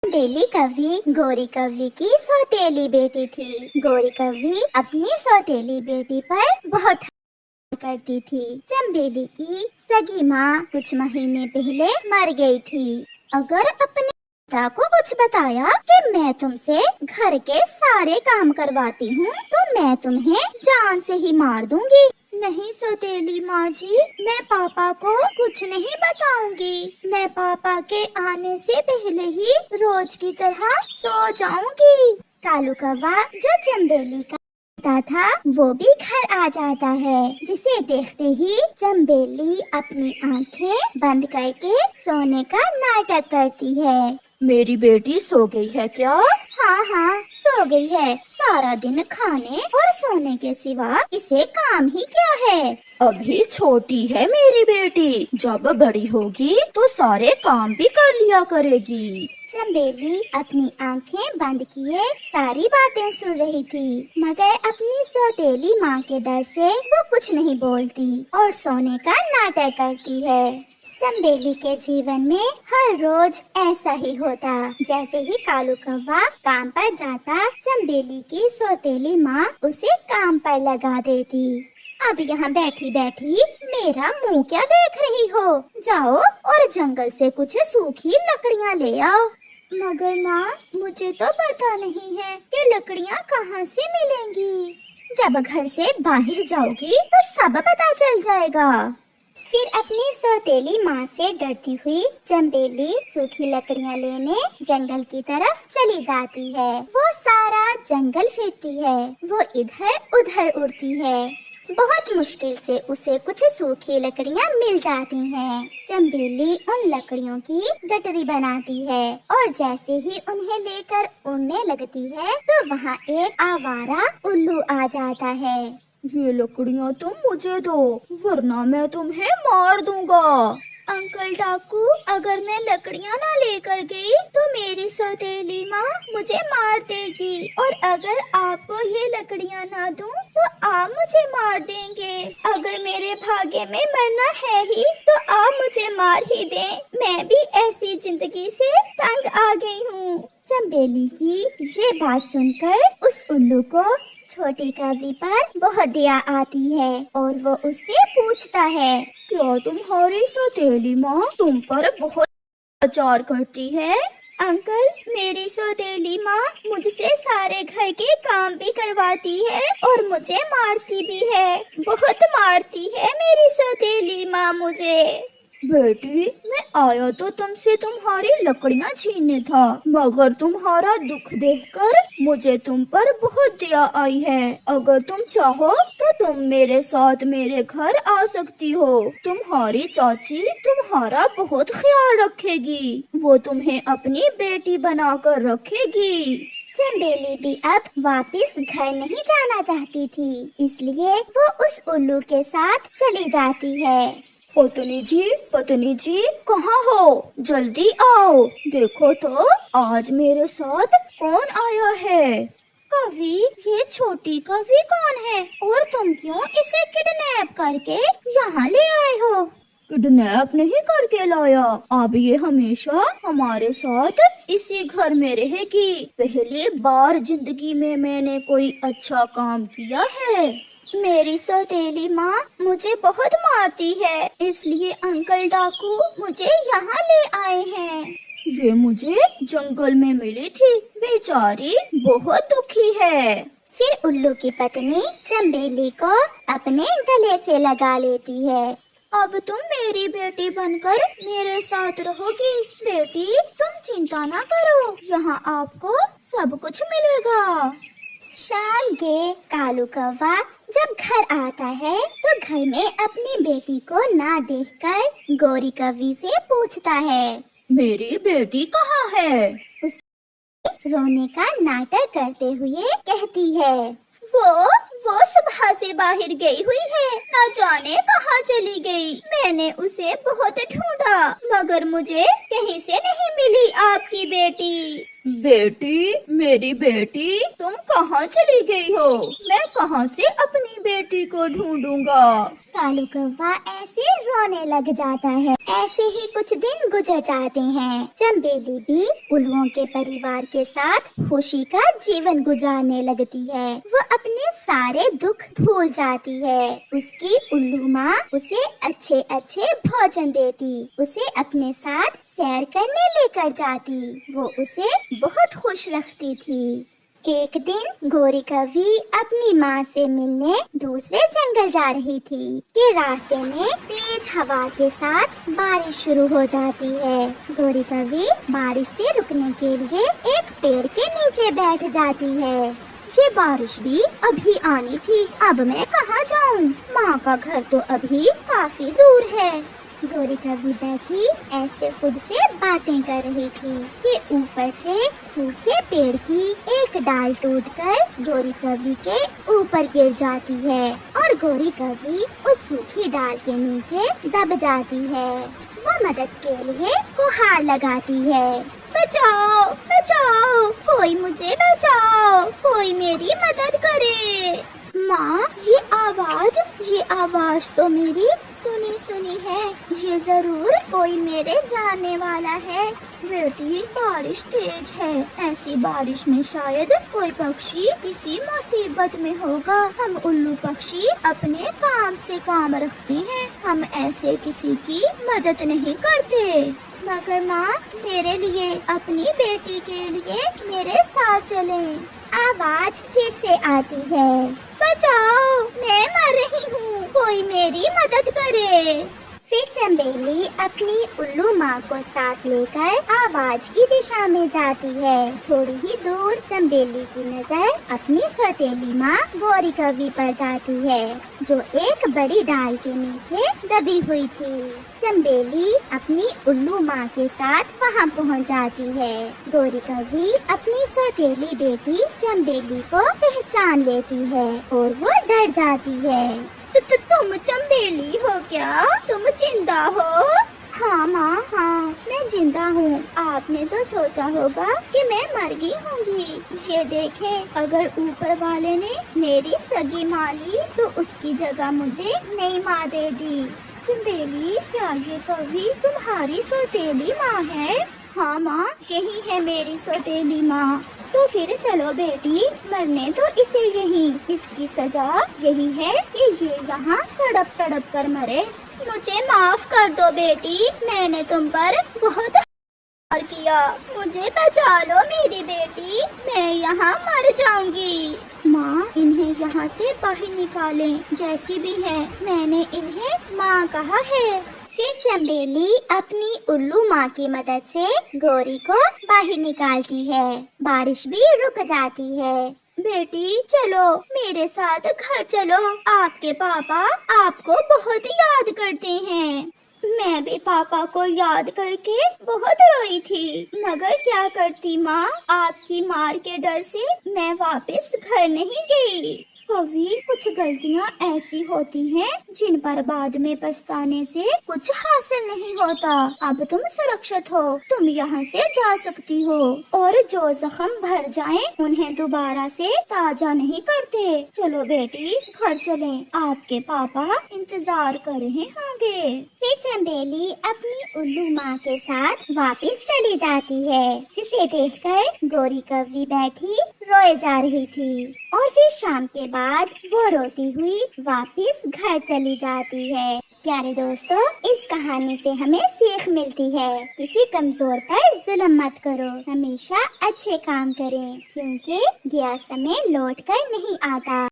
चंबेली कवि गोरी कवि की सौतेली बेटी थी। गोरी कवि अपनी सौतेली बेटी पर बहुत करती थी। चंबेली की सगी माँ कुछ महीने पहले मर गई थी। अगर अपने पिता को कुछ बताया कि मैं तुमसे घर के सारे काम करवाती हूँ तो मैं तुम्हें जान से ही मार दूंगी। नहीं सौतेली माँ जी, मैं पापा को कुछ नहीं बताऊंगी। मैं पापा के आने से पहले ही रोज की तरह सो जाऊंगी। कालू कौवा जो चंबेली का था वो भी घर आ जाता है, जिसे देखते ही चंबेली अपनी आंखें बंद करके सोने का नाटक करती है। मेरी बेटी सो गई है क्या? हाँ हाँ, सो गई है। सारा दिन खाने और सोने के सिवा इसे काम ही क्या है। अभी छोटी है मेरी बेटी, जब बड़ी होगी तो सारे काम भी कर लिया करेगी। चंबेली अपनी आंखें बंद किए सारी बातें सुन रही थी, मगर अपनी सौतेली माँ के डर से वो कुछ नहीं बोलती और सोने का नाटक करती है। चंबेली के जीवन में हर रोज ऐसा ही होता। जैसे ही कालू कौवा काम पर जाता, चंबेली की सौतेली माँ उसे काम पर लगा देती। अब यहाँ बैठी बैठी मेरा मुंह क्या देख रही हो? जाओ और जंगल से कुछ सूखी लकड़ियाँ ले आओ। मगर माँ, मुझे तो पता नहीं है कि लकड़ियाँ कहाँ से मिलेंगी। जब घर से बाहर जाओगी तो सब पता चल जाएगा। फिर अपनी सौतेली माँ से डरती हुई चंबेली सूखी लकड़ियाँ लेने जंगल की तरफ चली जाती है। वो सारा जंगल फिरती है, वो इधर उधर उड़ती है। बहुत मुश्किल से उसे कुछ सूखी लकड़ियाँ मिल जाती हैं। चंबेली उन लकड़ियों की गठरी बनाती है और जैसे ही उन्हें लेकर उड़ने लगती है तो वहाँ एक आवारा उल्लू आ जाता है। ये लकड़ियाँ तुम मुझे दो, वरना मैं तुम्हें मार दूंगा। अंकल डाकू, अगर मैं लकड़ियाँ ना लेकर गई तो मेरी सौतेली माँ मुझे मार देगी, और अगर आपको ये लकड़ियाँ ना दूं तो आप मुझे मार देंगे। अगर मेरे भाग्य में मरना है ही तो आप मुझे मार ही दें। मैं भी ऐसी जिंदगी से तंग आ गई हूँ। चंबेली की ये बात सुनकर उस उल्लू को छोटी कवि पर बहुत दया आती है और वो उससे पूछता है, क्या तुम्हारी सौतेली माँ तुम पर बहुत अत्याचार करती है? अंकल, मेरी सौतेली माँ मुझसे सारे घर के काम भी करवाती है और मुझे मारती भी है। बहुत मारती है मेरी सौतेली माँ मुझे। बेटी, मैं आया तो तुमसे तुम्हारी लकड़ियाँ छीनने था, मगर तुम्हारा दुख देखकर मुझे तुम पर बहुत दया आई है। अगर तुम चाहो तो तुम मेरे साथ मेरे घर आ सकती हो। तुम्हारी चाची तुम्हारा बहुत ख्याल रखेगी, वो तुम्हें अपनी बेटी बनाकर रखेगी। चंबेली भी अब वापस घर नहीं जाना चाहती थी, इसलिए वो उस उल्लू के साथ चली जाती है। पत्नी जी कहाँ हो? जल्दी आओ, देखो तो आज मेरे साथ कौन आया है। कवि, ये छोटी कवि कौन है और तुम क्यों इसे किडनैप करके यहाँ ले आए हो? किडनैप नहीं करके लाया, अब ये हमेशा हमारे साथ इसी घर में रहेगी। पहली बार जिंदगी में मैंने कोई अच्छा काम किया है। मेरी सौतेली माँ मुझे बहुत मारती है, इसलिए अंकल डाकू मुझे यहाँ ले आए हैं। ये मुझे जंगल में मिली थी, बेचारी बहुत दुखी है। फिर उल्लू की पत्नी चंबेली को अपने गले से लगा लेती है। अब तुम मेरी बेटी बनकर मेरे साथ रहोगी। बेटी, तुम चिंता ना करो, यहाँ आपको सब कुछ मिलेगा। शाम के कालू कौवा जब घर आता है तो घर में अपनी बेटी को ना देखकर गोरी कवि से पूछता है, मेरी बेटी कहाँ है? रोने का नाटक करते हुए कहती है, वो सुबह से बाहर गई हुई है, न जाने कहाँ चली गई। मैंने उसे बहुत ढूंढा, मगर मुझे कहीं से नहीं मिली आपकी बेटी। बेटी, मेरी बेटी, तुम कहाँ चली गई हो? मैं कहाँ से अपनी बेटी को ढूंढूंगा? कालू कौवा ऐसे रोने लग जाता है। ऐसे ही कुछ दिन गुजर जाते हैं। चंबेली भी उल्लुओं के परिवार के साथ खुशी का जीवन गुजारने लगती है। वो अपने सारे दुख भूल जाती है। उसकी उल्लू माँ उसे अच्छे अच्छे भोजन देती, उसे अपने साथ सैर करने लेकर जाती। वो उसे बहुत खुश रखती थी। एक दिन गौरी कवि अपनी माँ से मिलने दूसरे जंगल जा रही थी कि रास्ते में तेज हवा के साथ बारिश शुरू हो जाती है। गौरी कवि बारिश से रुकने के लिए एक पेड़ के नीचे बैठ जाती है। ये बारिश भी अभी आनी थी, अब मैं कहाँ जाऊँ? माँ का घर तो अभी काफी दूर है। गौरी कवि बैठी ऐसे खुद से बातें कर रही थी कि ऊपर से सूखे पेड़ की एक डाल टूटकर गौरी कवि के ऊपर गिर जाती है और गौरी कवि उस सूखी डाल के नीचे दब जाती है। वो मदद के लिए गुहार लगाती है, बचाओ बचाओ, कोई मुझे बचाओ, कोई मेरी मदद करे। माँ, ये आवाज तो मेरी सुनी सुनी है। ये जरूर कोई मेरे जानने वाला है। बेटी, बारिश तेज है। ऐसी बारिश में शायद कोई पक्षी किसी मुसीबत में होगा। हम उल्लू पक्षी अपने काम से काम रखते हैं, हम ऐसे किसी की मदद नहीं करते। मगर माँ, मेरे लिए, अपनी बेटी के लिए मेरे साथ चलें। आवाज फिर से आती है, बचाओ, मैं मर रही हूँ, कोई मेरी मदद करे। फिर चंबेली अपनी उल्लू माँ को साथ लेकर आवाज की दिशा में जाती है। थोड़ी ही दूर चंबेली की नजर अपनी सौतेली माँ गौरी कवि पर जाती है, जो एक बड़ी डाल के नीचे दबी हुई थी। चंबेली अपनी उल्लू माँ के साथ वहाँ पहुँच जाती है। गौरी कवि अपनी सौतेली बेटी चंबेली को पहचान लेती है और वो डर जाती है। तुम चंबेली हो क्या? तुम जिंदा हो? हाँ माँ, हाँ, मैं जिंदा हूँ। आपने तो सोचा होगा कि मैं मर गई होंगी। ये देखें, अगर ऊपर वाले ने मेरी सगी माँ ली तो उसकी जगह मुझे नई माँ दे दी। चंबेली, क्या ये कवि तुम्हारी सौतेली माँ है? हाँ माँ, यही है मेरी सौतेली माँ। तो फिर चलो बेटी, मरने दो इसे यहीं। इसकी सजा यही है कि ये यहाँ तड़प तड़प कर मरे। मुझे माफ कर दो बेटी, मैंने तुम पर बहुत प्यार किया। मुझे बचा लो मेरी बेटी, मैं यहाँ मर जाऊंगी। माँ, इन्हें यहाँ से बाहर निकालें, जैसी भी है, मैंने इन्हें माँ कहा है। फिर चंबेली अपनी उल्लू माँ की मदद से गौरी को बाहर निकालती है। बारिश भी रुक जाती है। बेटी, चलो मेरे साथ घर चलो, आपके पापा आपको बहुत याद करते हैं। मैं भी पापा को याद करके बहुत रोई थी, मगर क्या करती माँ, आपकी मार के डर से मैं वापस घर नहीं गई। कभी कुछ गलतियाँ ऐसी होती हैं जिन पर बाद में पछताने से कुछ हासिल नहीं होता। अब तुम सुरक्षित हो, तुम यहाँ से जा सकती हो, और जो जख्म भर जाएं, उन्हें दोबारा से ताजा नहीं करते। चलो बेटी, घर चलें, आपके पापा इंतजार कर रहे होंगे। फिर चंबेली अपनी उल्लू माँ के साथ वापस चली जाती है, जिसे देखकर गौरी कवि बैठी रोए जा रही थी। और फिर शाम के बाद वो रोती हुई वापस घर चली जाती है। प्यारे दोस्तों, इस कहानी से हमें सीख मिलती है, किसी कमजोर पर जुल्म मत करो, हमेशा अच्छे काम करें, क्योंकि गया समय लौट कर नहीं आता।